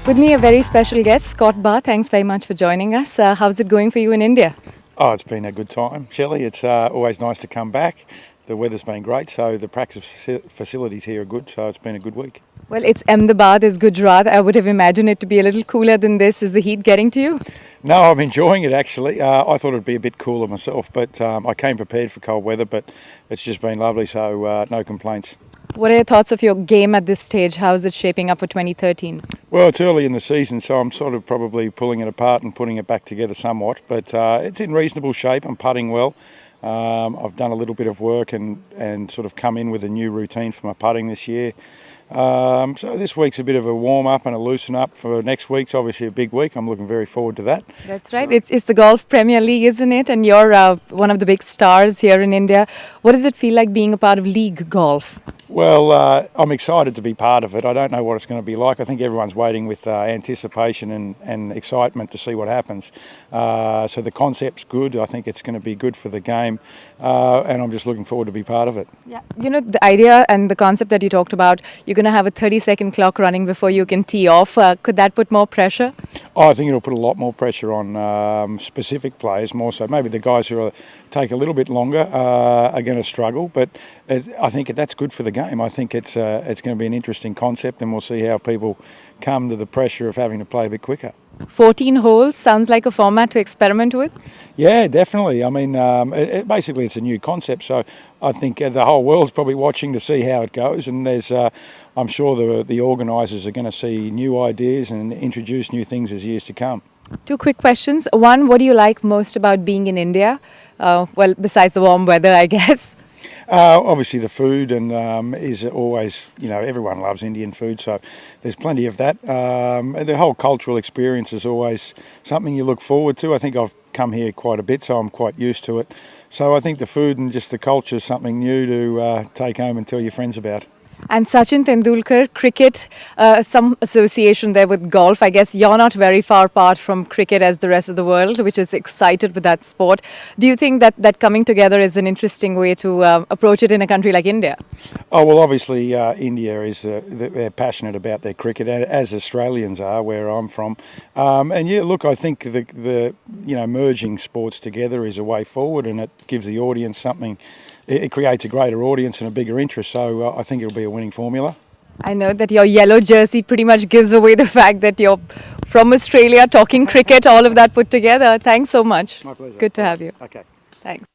With me, a very special guest, Scott Barr. Thanks very much for joining us. How's it going for you in India? Oh, it's been a good time, Shelley. It's always nice to come back. The weather's been great, so the practice facilities here are good, so it's been a good week. Well, it's Ahmedabad, is Gujarat. I would have imagined it to be a little cooler than this. Is the heat getting to you? No, I'm enjoying it actually. I thought it'd be a bit cooler myself, but I came prepared for cold weather, but it's just been lovely, so no complaints. What are your thoughts of your game at this stage? How is it shaping up for 2013? Well, it's early in the season, so I'm sort of probably pulling it apart and putting it back together somewhat, but it's in reasonable shape. I'm putting well. I've done a little bit of work and sort of come in with a new routine for my putting this year. So this week's a bit of a warm-up and a loosen up for next week's obviously a big week. I'm looking very forward to that. That's right. It's the Golf Premier League, isn't it? And you're one of the big stars here in India. What does it feel like being a part of league golf? Well, I'm excited to be part of it. I don't know what it's going to be like. I think everyone's waiting with anticipation and excitement to see what happens. So the concept's good. I think it's going to be good for the game, and I'm just looking forward to be part of it. Yeah, you know, the idea and the concept that you talked about, you're going to have a 30-second clock running before you can tee off. Could that put more pressure? Oh, I think it'll put a lot more pressure on specific players, more so. Maybe the guys who take a little bit longer are going to struggle, but I think that's good for the game. I think it's going to be an interesting concept, and we'll see how people come to the pressure of having to play a bit quicker. 14 holes sounds like a format to experiment with. Yeah, definitely. I mean, basically it's a new concept, so I think the whole world's probably watching to see how it goes, and there's, I'm sure the organisers are going to see new ideas and introduce new things as years to come. Two quick questions. One, what do you like most about being in India? Well, besides the warm weather, I guess. Obviously the food and is always, everyone loves Indian food, so there's plenty of that. The whole cultural experience is always something you look forward to. I think I've come here quite a bit, so I'm quite used to it. So I think the food and just the culture is something new to take home and tell your friends about. And Sachin Tendulkar, cricket, some association there with golf. I guess you're not very far apart from cricket as the rest of the world, which is excited with that sport. Do you think that coming together is an interesting way to approach it in a country like India? Oh, well, obviously India is they're passionate about their cricket, as Australians are, where I'm from. And yeah, look, I think the merging sports together is a way forward, and it gives the audience something. It creates a greater audience and a bigger interest, so I think it'll be a winning formula. I know that your yellow jersey pretty much gives away the fact that you're from Australia, talking cricket, all of that put together. Thanks so much. My pleasure. Good to have you. Okay. Thanks.